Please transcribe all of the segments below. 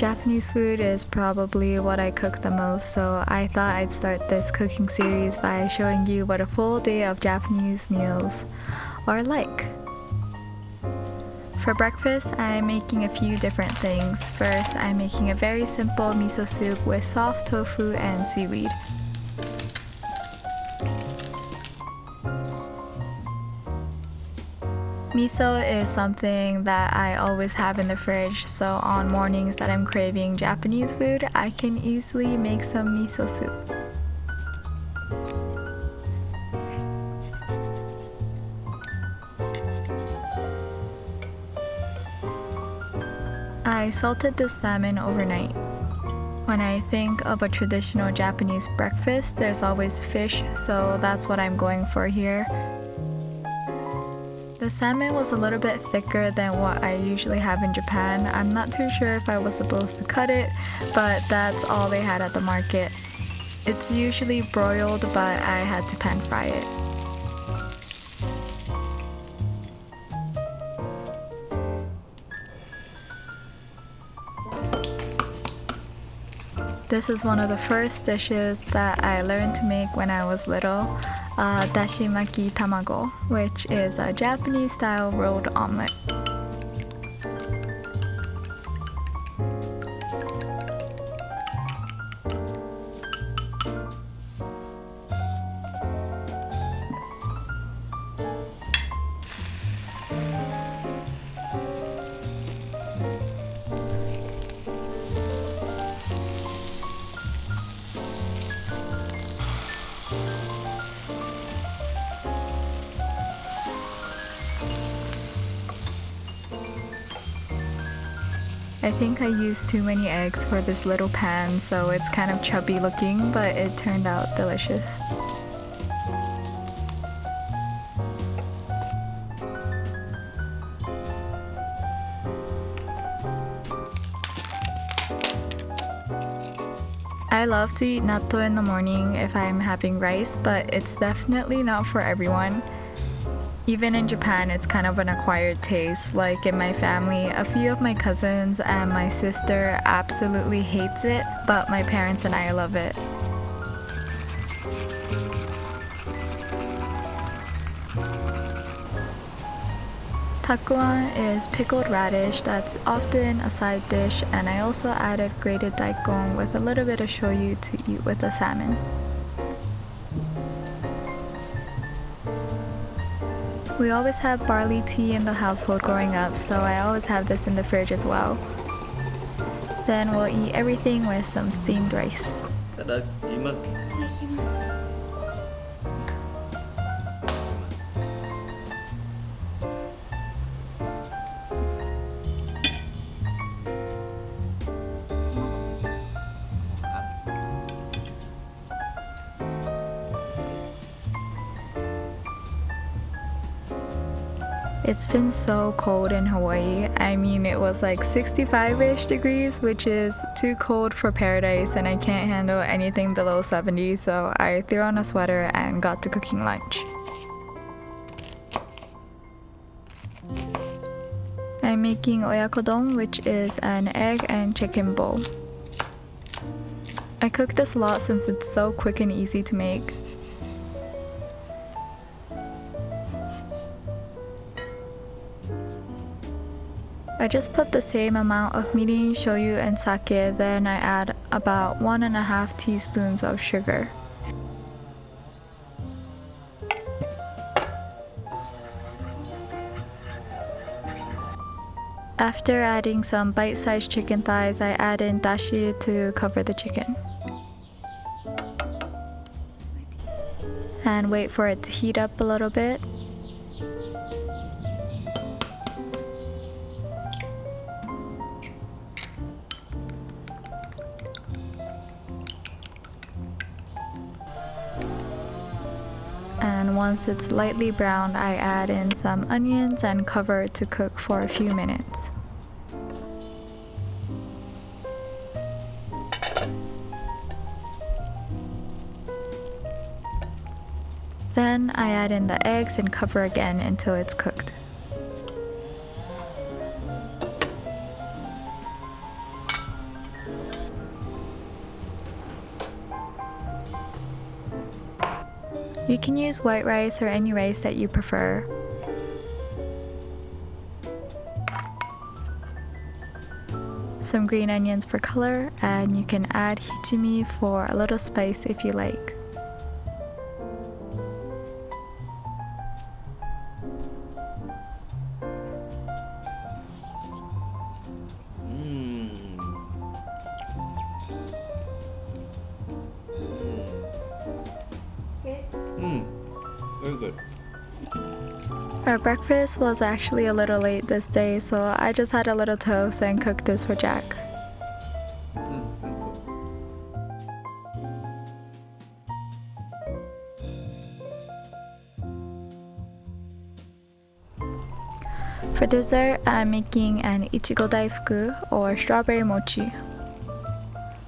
Japanese food is probably what I cook the most, so I thought I'd start this cooking series by showing you what a full day of Japanese meals are like. For breakfast, I'm making a few different things. First, I'm making a very simple miso soup with soft tofu and seaweed. Miso is something that I always have in the fridge, so on mornings that I'm craving Japanese food, I can easily make some miso soup. I salted the salmon overnight. When I think of a traditional Japanese breakfast, there's always fish, so that's what I'm going for here. The salmon was a little bit thicker than what I usually have in Japan. I'm not too sure if I was supposed to cut it, but that's all they had at the market. It's usually broiled, but I had to pan fry it. This is one of the first dishes that I learned to make when I was little, Dashimaki Tamago, which is a Japanese-style rolled omelet. I think I used too many eggs for this little pan, so it's kind of chubby looking, but it turned out delicious. I love to eat natto in the morning if I'm having rice, but it's definitely not for everyone. Even in Japan, it's kind of an acquired taste. Like in my family, a few of my cousins and my sister absolutely hates it, but my parents and I love it. Takuan is pickled radish that's often a side dish, and I also added grated daikon with a little bit of shoyu to eat with the salmon. We always have barley tea in the household growing up, so I always have this in the fridge as well. Then we'll eat everything with some steamed rice. It's been so cold in Hawaii. I mean, it was like 65-ish degrees, which is too cold for paradise, and I can't handle anything below 70, so I threw on a sweater and got to cooking lunch. I'm making Oyakodon, which is an egg and chicken bowl. I cook this a lot since it's so quick and easy to make. I just put the same amount of mirin, shoyu, and sake, then I add about 1.5 teaspoons of sugar. After adding some bite-sized chicken thighs, I add in dashi to cover the chicken. And wait for it to heat up a little bit. And once it's lightly browned, I add in some onions and cover it to cook for a few minutes. Then I add in the eggs and cover again until it's cooked. You can use white rice or any rice that you prefer. Some green onions for color, and you can add hichimi for a little spice if you like. Very good. Our breakfast was actually a little late this day, so I just had a little toast and cooked this for Jack. For dessert, I'm making an ichigo daifuku or strawberry mochi.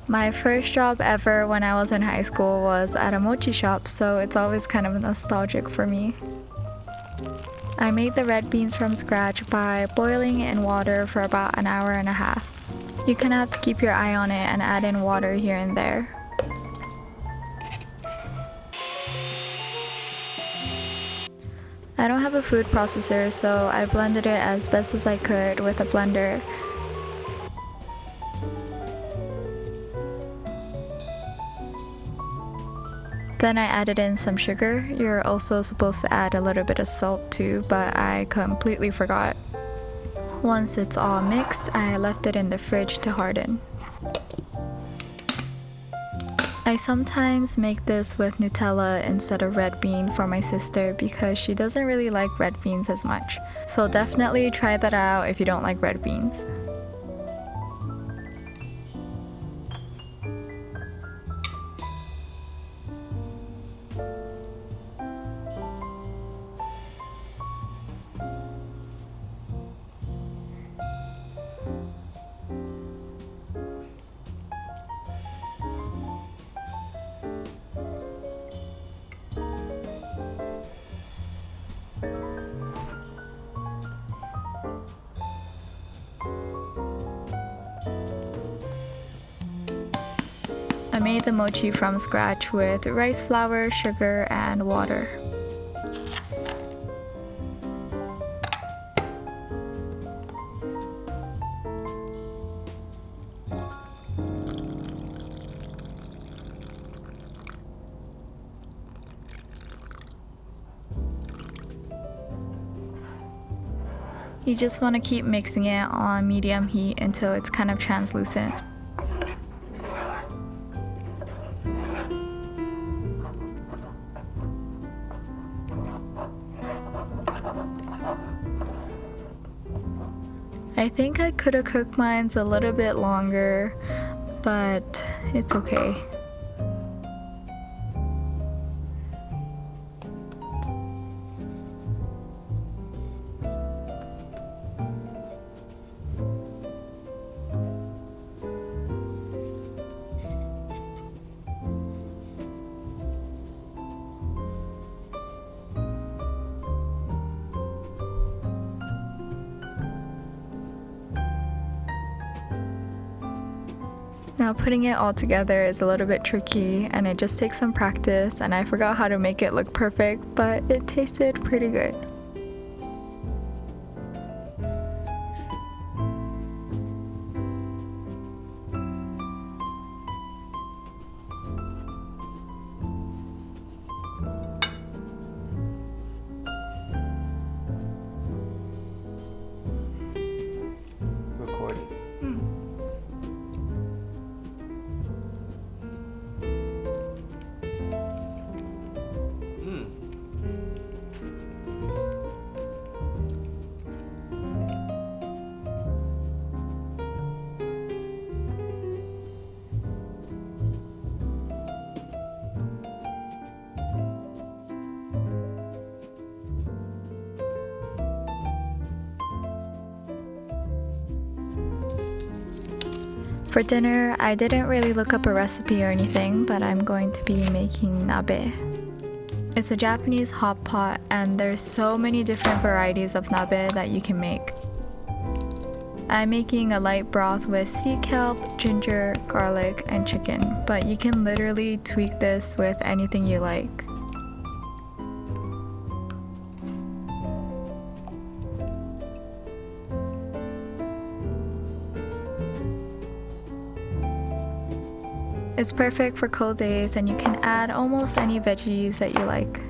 My first job ever when I was in high school was at a mochi shop, so it's always kind of nostalgic for me. I made the red beans from scratch by boiling it in water for about an hour and a half. You kind of have to keep your eye on it and add in water here and there. I don't have a food processor, so I blended it as best as I could with a blender. Then I added in some sugar. You're also supposed to add a little bit of salt too, but I completely forgot. Once it's all mixed, I left it in the fridge to harden. I sometimes make this with Nutella instead of red bean for my sister because she doesn't really like red beans as much. So definitely try that out if you don't like red beans. I made the mochi from scratch with rice flour, sugar, and water. You just want to keep mixing it on medium heat until it's kind of translucent. I think I could have cooked mine a little bit longer, but it's okay. Now putting it all together is a little bit tricky and it just takes some practice, and I forgot how to make it look perfect, but it tasted pretty good. Recording. For dinner, I didn't really look up a recipe or anything, but I'm going to be making nabe. It's a Japanese hot pot, and there's so many different varieties of nabe that you can make. I'm making a light broth with sea kelp, ginger, garlic, and chicken, but you can literally tweak this with anything you like. It's perfect for cold days and you can add almost any veggies that you like.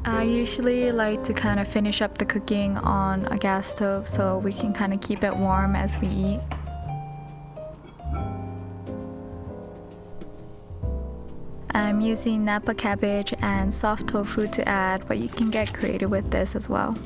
I usually like to kind of finish up the cooking on a gas stove so we can kind of keep it warm as we eat. I'm using Napa cabbage and soft tofu to add, but you can get creative with this as well.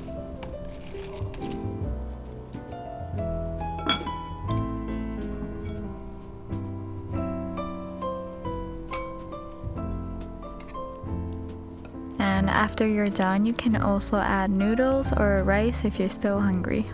And after you're done, you can also add noodles or rice if you're still hungry.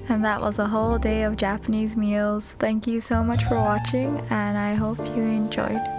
And that was a whole day of Japanese meals. Thank you so much for watching, and I hope you enjoyed.